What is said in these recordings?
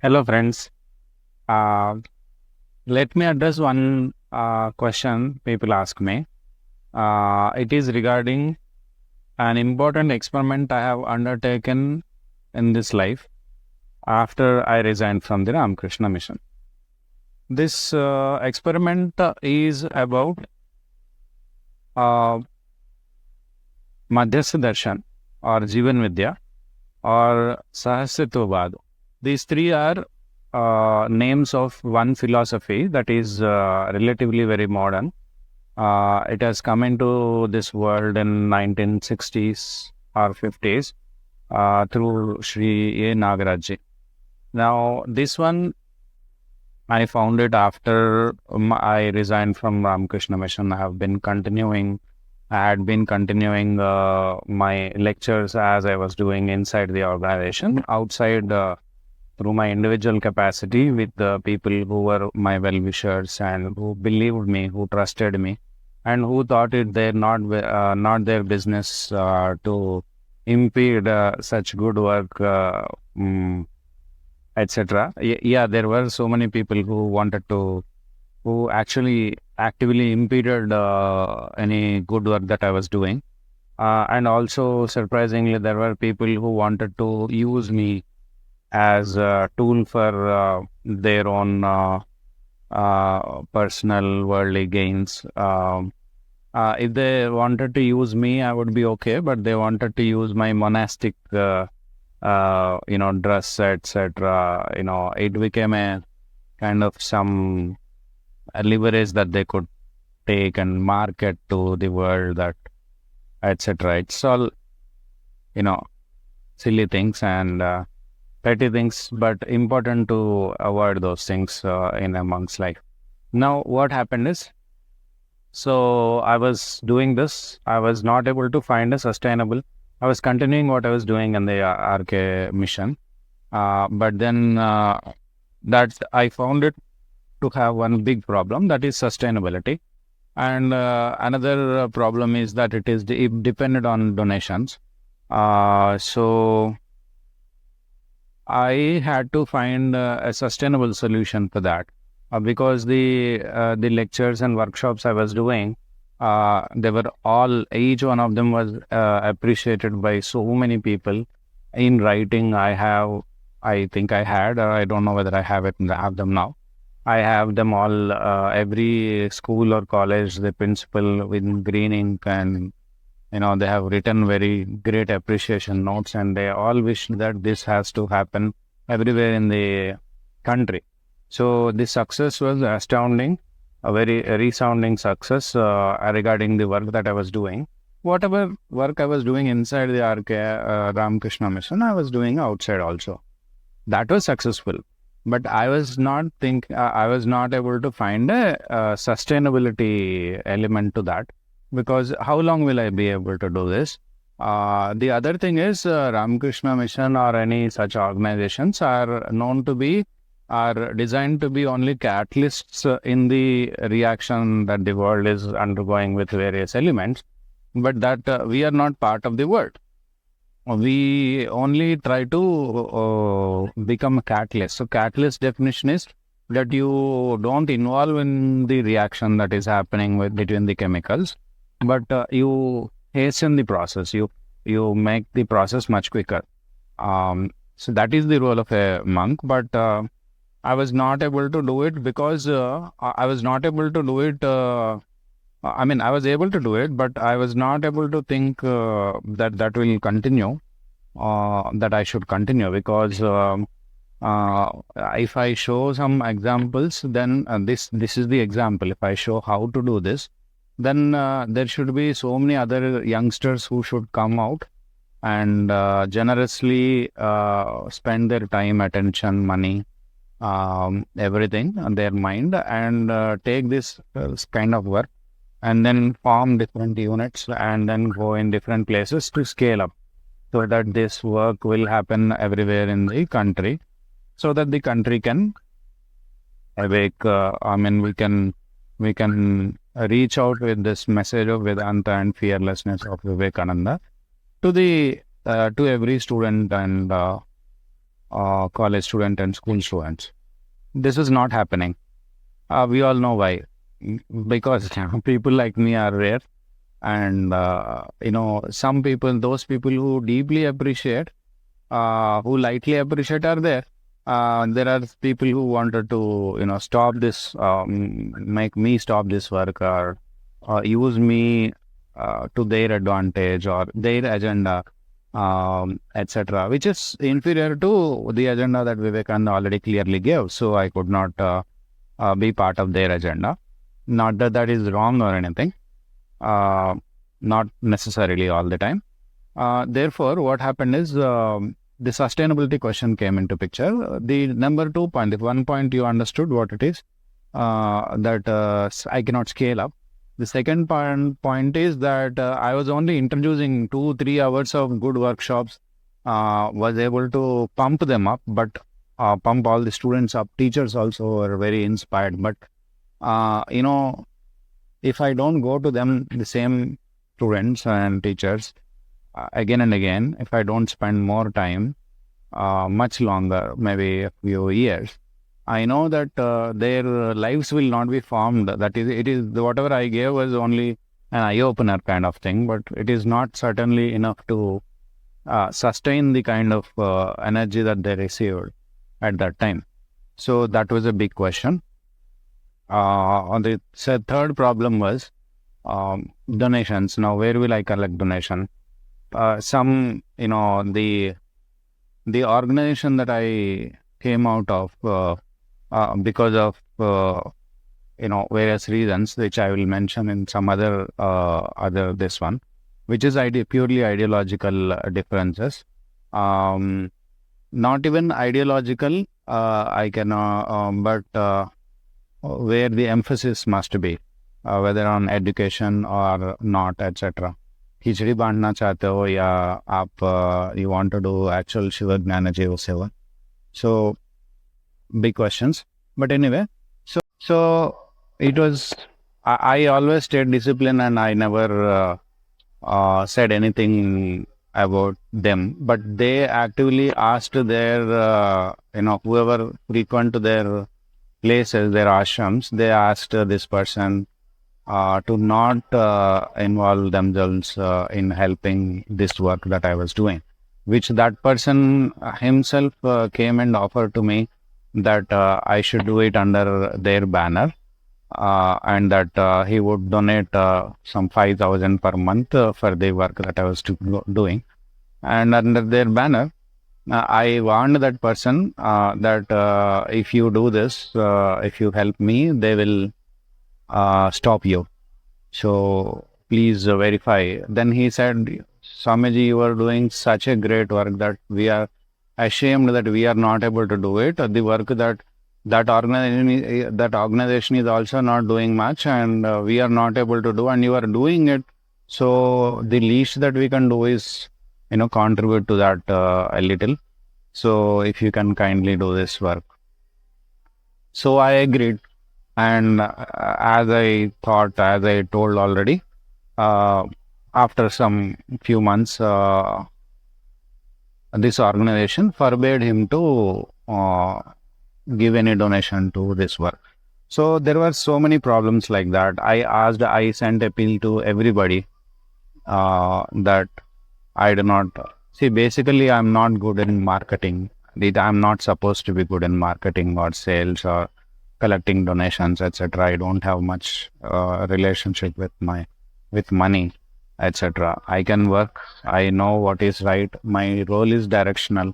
Hello, friends. Uh, Let me address one question people ask me. It is regarding an important experiment I have undertaken in this life after I resigned from the Ramakrishna Mission. This experiment is about uh, Madhyastha Darshan or Jivan Vidya or Sahasritwabad. These three are names of one philosophy that is relatively very modern. It has come into this world in 1960s or 50s through Sri A. Nagaraj. Now, this one I found it after I resigned from Ramakrishna Mission. I had been continuing my lectures as I was doing inside the organization, outside through my individual capacity with the people who were my well-wishers and who believed me, who trusted me, and who thought it not their business to impede such good work, etc. Yeah, there were so many people who actually actively impeded any good work that I was doing. And also, surprisingly, there were people who wanted to use me as a tool for their own personal worldly gains. If they wanted to use me, I would be okay, but they wanted to use my monastic, dress, etc. It became a kind of some leverage that they could take and market to the world, that etc. It's all, silly things and petty things, but important to avoid those things in a monk's life. Now, what happened is, so I was doing this. I was not able to find a sustainable. I was continuing what I was doing in the RK mission, but then that I found it to have one big problem, that is sustainability. And another problem is that it depended on donations. So I had to find a sustainable solution for that because the lectures and workshops I was doing, they were all, each one of them was appreciated by so many people. In writing, I think I had, or I don't know whether I have them now. I have them all. Every school or college, the principal with green ink, and they have written very great appreciation notes, and they all wish that this has to happen everywhere in the country. So the success was astounding, a very resounding success regarding the work that I was doing. Whatever work I was doing inside the RK Ramakrishna Mission, I was doing outside also. That was successful, but I was not able to find a sustainability element to that, because how long will I be able to do this? The other thing is Ramakrishna Mission or any such organizations are designed to be only catalysts in the reaction that the world is undergoing with various elements, but that we are not part of the world. We only try to become a catalyst. So catalyst definition is that you don't involve in the reaction that is happening between the chemicals, but you hasten the process. You make the process much quicker. So that is the role of a monk. But I was not able to do it because I was not able to do it. I was able to do it, but I was not able to think that will continue. That I should continue, because if I show some examples, then this is the example. If I show how to do this, then there should be so many other youngsters who should come out and generously spend their time, attention, money, everything on their mind, and take this kind of work, and then form different units, and then go in different places to scale up, so that this work will happen everywhere in the country, so that the country can awake. We can reach out with this message of Vedanta and fearlessness of Vivekananda to every student and college student and school students. This is not happening. We all know why. Because people like me are rare, and some people, those people who deeply appreciate, who lightly appreciate, are there. There are people who wanted to stop this, make me stop this work, or use me to their advantage or their agenda, etc., which is inferior to the agenda that Vivekananda already clearly gave. So I could not be part of their agenda. Not that that is wrong or anything, not necessarily all the time. Therefore, what happened is the sustainability question came into picture. The number 2 point, the 1 point you understood what it is, that I cannot scale up. The second point is that I was only introducing 2-3 hours of good workshops, was able to pump them up, but pump all the students up. Teachers also were very inspired. But, if I don't go to them, the same students and teachers, again and again, if I don't spend more time, much longer, maybe a few years, I know that their lives will not be formed. That is, it is whatever I gave was only an eye-opener kind of thing, but it is not certainly enough to sustain the kind of energy that they received at that time. So that was a big question. On the third problem was donations. Now, where will I collect donation? The organization that I came out of, because of various reasons, which I will mention in some other this one, which is purely ideological differences. Not even ideological, I can, but where the emphasis must be, whether on education or not, etc. खिचड़ी बांटना चाहते हो या आप you want to do actual Shiva Gnana Jiva Seva. So big questions. But anyway, so it was, I always stayed disciplined and I never said anything about them. But they actively asked their, whoever frequent their places, their ashrams, they asked this person to not involve themselves in helping this work that I was doing, which that person himself came and offered to me that I should do it under their banner, and that he would donate some 5,000 per month for the work that I was doing. And under their banner, I warned that person that if you do this, if you help me, they will stop you. So please verify. Then he said, Swamiji, you are doing such a great work that we are ashamed that we are not able to do it. The work that organization is also not doing much, and we are not able to do, and you are doing it. So the least that we can do is, contribute to that a little. So if you can kindly do this work. So I agreed. And as I told already, after some few months, this organization forbade him to give any donation to this work. So there were so many problems like that. I sent appeal to everybody that I do not see. Basically, I'm not good in marketing. I'm not supposed to be good in marketing or sales or collecting donations, etc. I don't have much relationship with money, etc. I can work. I know what is right. My role is directional,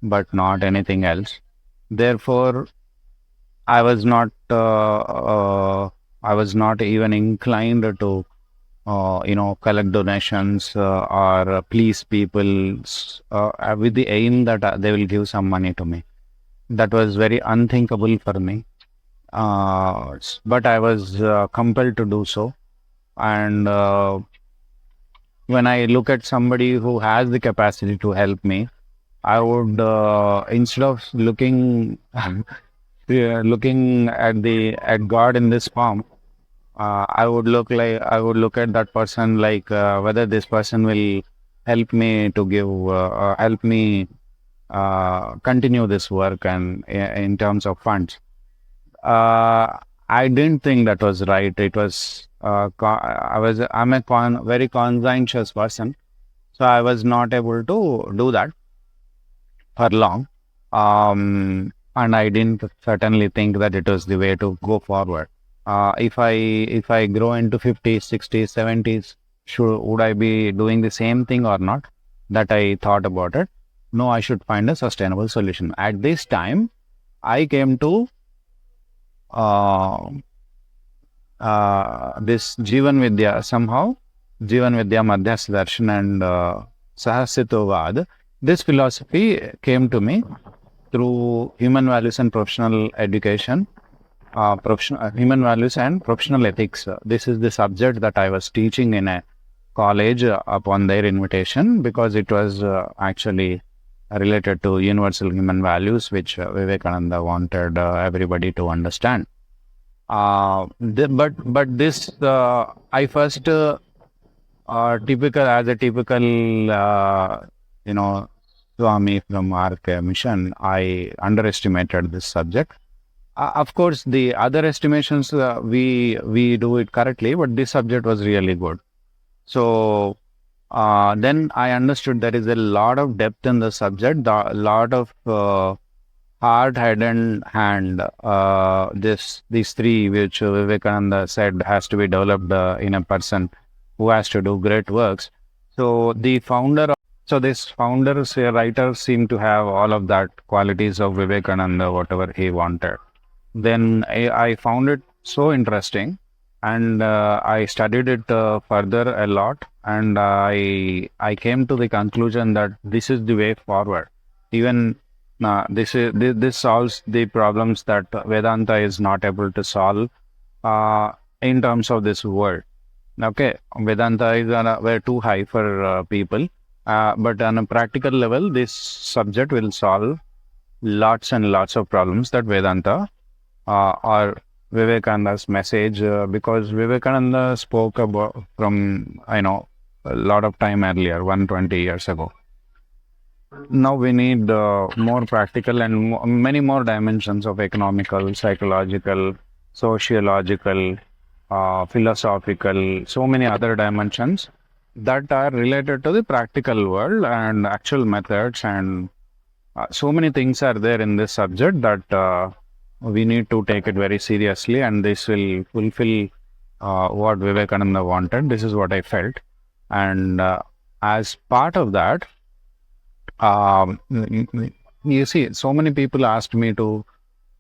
but not anything else. Therefore, I was not even inclined to collect donations or please people with the aim that they will give some money to me. That was very unthinkable for me. But I was compelled to do so. And when I look at somebody who has the capacity to help me, I would, instead of looking at God in this form, I would look at that person like whether this person will help me to give, help me continue this work and in terms of funds. I didn't think that was right. It was I'm a very conscientious person, so I was not able to do that for long. And I didn't certainly think that it was the way to go forward. If I grow into 50s, 60s, 70s, would I be doing the same thing or not? That I thought about it. No, I should find a sustainable solution. At this time, I came to this Jivan Vidya somehow, Jivan Vidya, Madhyastha Darshan and Sahasitovad. This philosophy came to me through human values and professional education, human values and professional ethics. This is the subject that I was teaching in a college upon their invitation, because it was actually related to universal human values, which Vivekananda wanted everybody to understand. But this I first typical as a typical Swami from RK Mission, I underestimated this subject. Of course, the other estimations we do it correctly, but this subject was really good. So then I understood there is a lot of depth in the subject, a lot of heart, head, and hand. These three, which Vivekananda said, has to be developed in a person who has to do great works. So this founder, writer, seemed to have all of that qualities of Vivekananda, whatever he wanted. Then I found it so interesting, and I studied it further a lot, and I came to the conclusion that this is the way forward. Even this solves the problems that Vedanta is not able to solve in terms of this world. Okay, Vedanta is way too high for people, but on a practical level, this subject will solve lots and lots of problems that Vedanta or Vivekananda's message, because Vivekananda spoke about from a lot of time earlier, 120 years ago. Now we need more practical and many more dimensions of economical, psychological, sociological, philosophical, so many other dimensions that are related to the practical world and actual methods, and so many things are there in this subject that we need to take it very seriously, and this will fulfill what Vivekananda wanted. This is what I felt, and as part of that, you see, so many people asked me to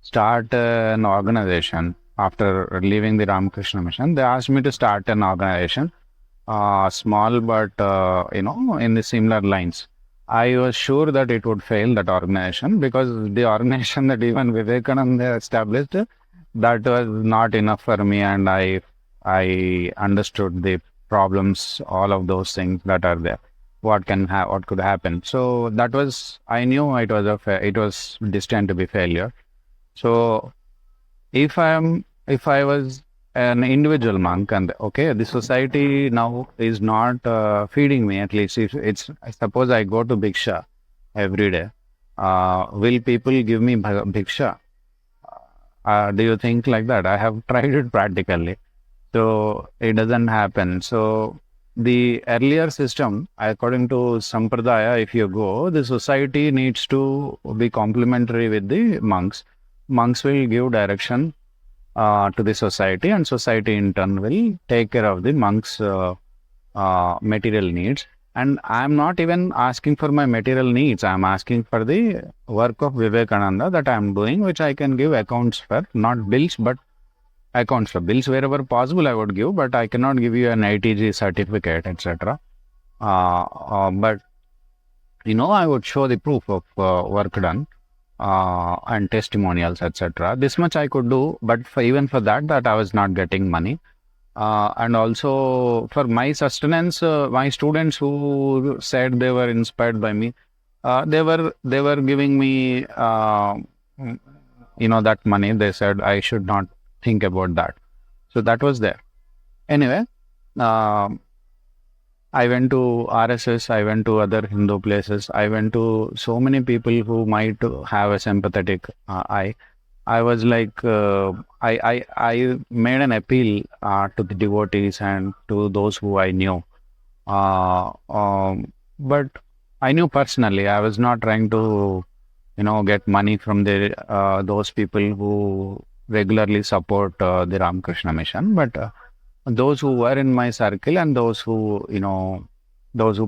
start an organization after leaving the Ramakrishna Mission. They asked me to start an organization, small but in the similar lines. I was sure that it would fail, that organization, because the organization that even Vivekananda established, that was not enough for me, and I understood the problems, all of those things that are there. What could happen? So that was, I knew it was destined to be failure. So if I was an individual monk, and okay, the society now is not feeding me, at least if suppose I go to Bhiksha every day, will people give me Bhiksha? Do you think like that? I have tried it practically, so it doesn't happen. So the earlier system, according to Sampradaya, if you go, the society needs to be complementary with the monks. Monks will give direction to the society, and society in turn will take care of the monks' material needs. And I'm not even asking for my material needs. I'm asking for the work of Vivekananda that I'm doing, which I can give accounts for, not bills, but accounts for. Bills wherever possible I would give, but I cannot give you an ITG certificate, etc. But I would show the proof of work done and testimonials, etc. This much I could do, but even for that I was not getting money. And also for my sustenance, my students who said they were inspired by me, they were giving me that money. They said I should not think about that. So that was there. Anyway, I went to RSS, I went to other Hindu places, I went to so many people who might have a sympathetic eye. I was like, I made an appeal to the devotees and to those who I knew. But I knew personally, I was not trying to, get money from those people who regularly support the Ramakrishna Mission. But those who were in my circle and those who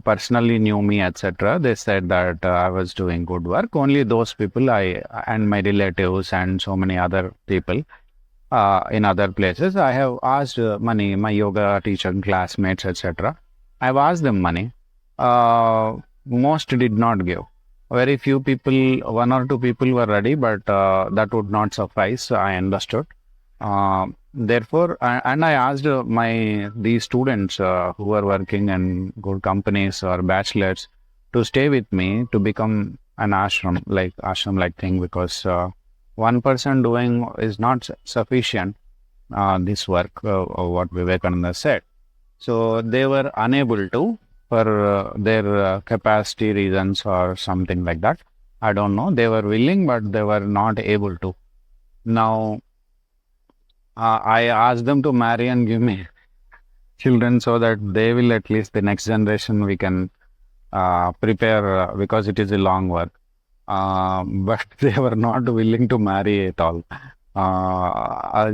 personally knew me, etc., they said that I was doing good work. Only those people, I and my relatives and so many other people in other places, I have asked money, my yoga teacher, classmates, etc. I've asked them money. Most did not give. Very few people, one or two people were ready, but that would not suffice. I understood. Therefore, and I asked these students who are working in good companies or bachelors to stay with me to become an ashram like thing, because one person doing is not sufficient. This work, what Vivekananda said. So they were unable to, for their capacity reasons or something like that. I don't know. They were willing, but they were not able to. Now, I asked them to marry and give me children so that they will, at least the next generation, we can prepare, because it is a long work. But they were not willing to marry at all.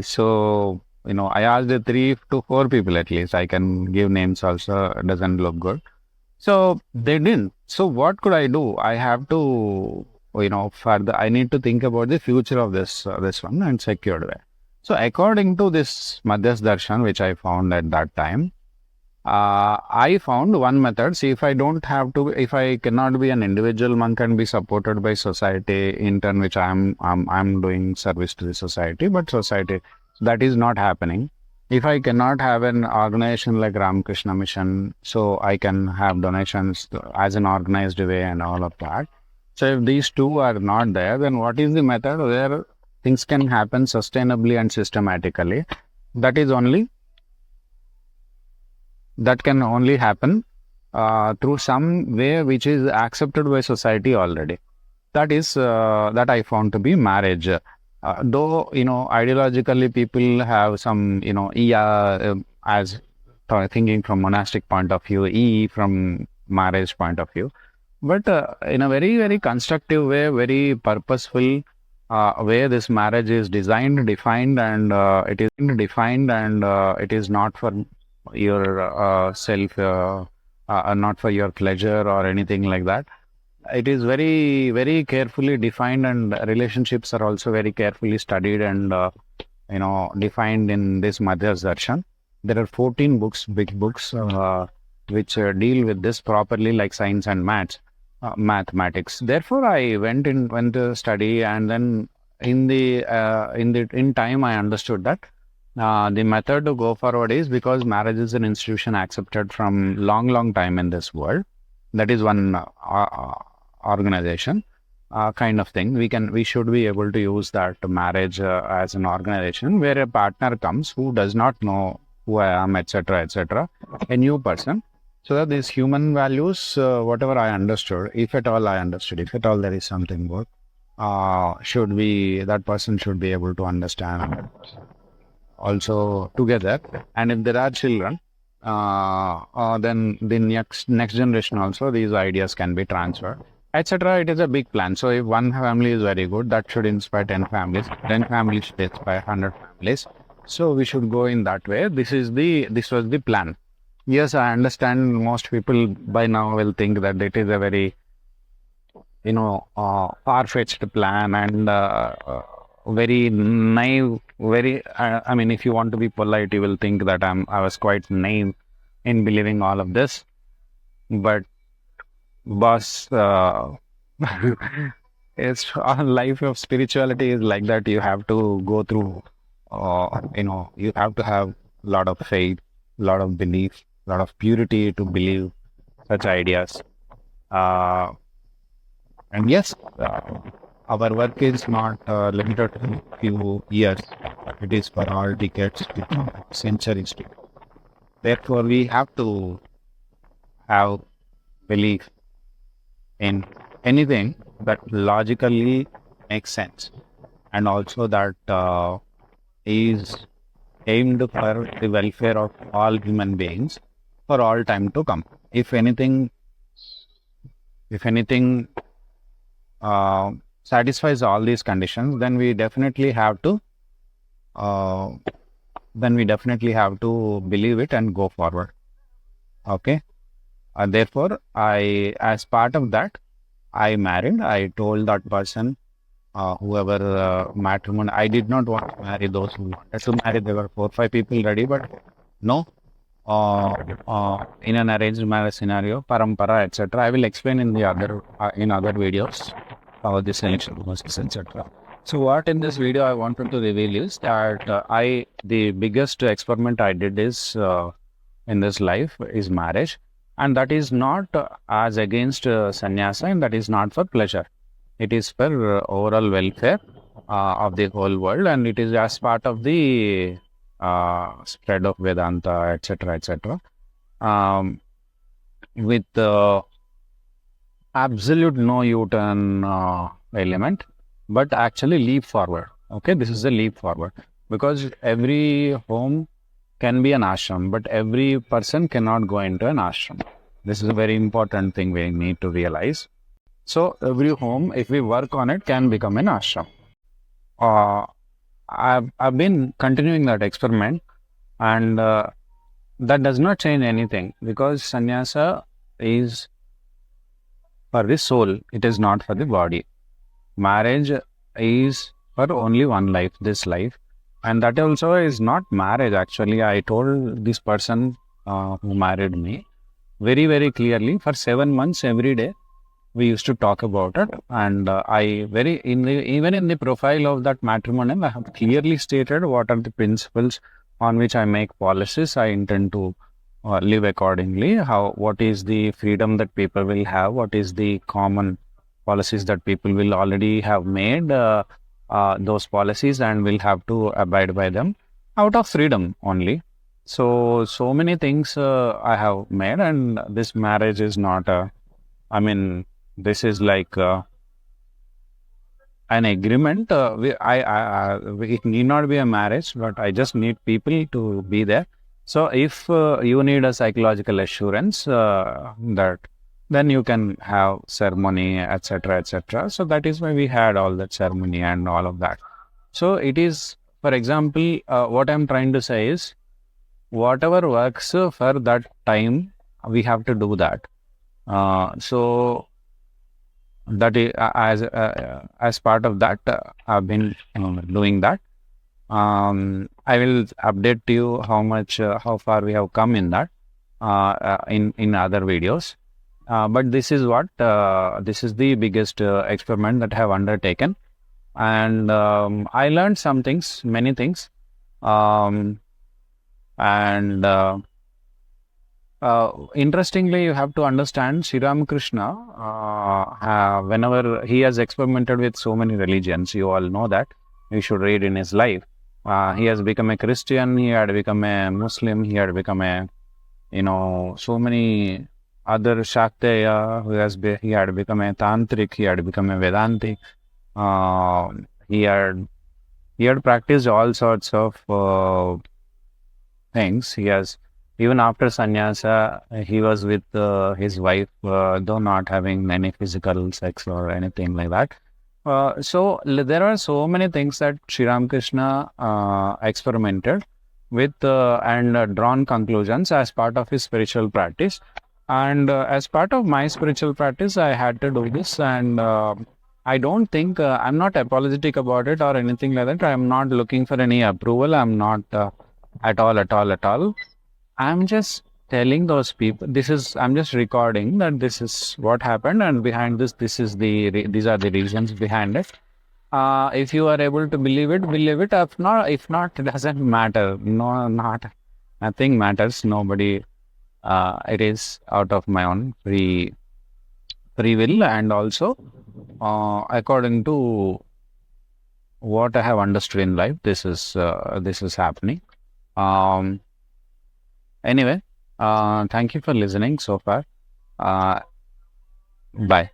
So, I asked the 3 to 4 people at least. I can give names also, it doesn't look good. So they didn't. So what could I do? I have to, further, I need to think about the future of this one and secured way. So according to this Madhyas Darshan, which I found at that time, I found one method. See, if I cannot be an individual monk and be supported by society, in turn, which I'm doing service to the society, but society, that is not happening. If I cannot have an organization like Ramakrishna Mission, so I can have donations as an organized way and all of that. So if these two are not there, then what is the method where things can happen sustainably and systematically? That can only happen through some way which is accepted by society already. That is that I found to be marriage. Though ideologically people have some as thinking from monastic point of view, from marriage point of view, but in a very very constructive way, very purposeful way, this marriage is designed, defined, and it is not for your self, not for your pleasure or anything like that. It is very, very carefully defined, and relationships are also very carefully studied and defined in this Madhyas Darshan. There are 14 books, big books, which deal with this properly, like science and mathematics. Therefore, I went to study, and then in time I understood that the method to go forward is, because marriage is an institution accepted from long time in this world. That is one organization kind of thing. We should be able to use that marriage as an organization where a partner comes who does not know who I am, etc., a new person, so that these human values, whatever I understood, if at all there is something good, that person should be able to understand also together. And if there are children, then the next generation also, these ideas can be transferred, etc. It is a big plan. So if one family is very good, that should inspire 10 families. 10 families should inspire 100 families. So we should go in that way. This was the plan. Yes, I understand most people by now will think that it is a very, far-fetched plan and very naive, I mean, if you want to be polite, you will think that I was quite naive in believing all of this. But boss, it's life of spirituality is like that. You have to go through, you have to have a lot of faith, a lot of belief, a lot of purity to believe such ideas. And yes, our work is not limited to few years. It is for all decades, centuries. Therefore, we have to have belief in anything that logically makes sense, and also that is aimed for the welfare of all human beings for all time to come. If anything satisfies all these conditions, then we definitely have to believe it and go forward. Okay. Therefore, as part of that, I married. I told that person, whoever matrimony, I did not want to marry those who wanted to marry. There were 4 or 5 people ready, but no. In an arranged marriage scenario, parampara, etc. I will explain in other videos how this selection process, etc. So what in this video I wanted to reveal is that the biggest experiment I did is in this life is marriage, and that is not as against sannyasa, and that is not for pleasure. It is for overall welfare of the whole world, and it is as part of the spread of Vedanta, etc., etc. With absolute no U-turn element, but actually leap forward. Okay, this is a leap forward, because every home can be an ashram, but every person cannot go into an ashram. This is a very important thing we need to realize. So every home, if we work on it, can become an ashram. I've been continuing that experiment, and that does not change anything, because sannyasa is for the soul, it is not for the body. Marriage is for only one life, this life, and that also is not marriage. Actually, I told this person who married me very, very clearly. For 7 months every day we used to talk about it, and even in the profile of that matrimonial, I have clearly stated what are the principles on which I make policies. I intend to live accordingly. What is the freedom that people will have? What is the common policies that people will already have made those policies, and will have to abide by them out of freedom only. So many things I have made, and this marriage is not this is like an agreement. It need not be a marriage, but I just need people to be there. So if you need a psychological assurance that, then you can have ceremony, etc., etc. So that is why we had all that ceremony and all of that. So it is, for example, what I'm trying to say is, whatever works for that time, we have to do that. So that is, as part of that, I've been doing that. I will update you how far we have come in that in other videos. But this is this is the biggest experiment that I have undertaken, and I learned many things, interestingly, you have to understand, Sri Ramakrishna, whenever he has experimented with so many religions, you all know that, you should read in his life. He has become a Christian, he had become a Muslim, he had become a, so many other Shakteya, he had become a Tantric, he had become a Vedantic, he had practiced all sorts of things. Even after sannyasa, he was with his wife, though not having any physical sex or anything like that. So there are so many things that Sri Ramakrishna experimented with and drawn conclusions as part of his spiritual practice. And as part of my spiritual practice, I had to do this, and I don't think I'm not apologetic about it or anything like that. I'm not looking for any approval. I'm not at all. I'm just telling those people, I'm just recording that this is what happened, and behind this, these are the reasons behind it. If you are able to believe it, believe it. If not, it doesn't matter. Nothing matters. Nobody. It is out of my own free will, and also according to what I have understood in life, this is happening. Anyway, thank you for listening so far. Uh, Bye.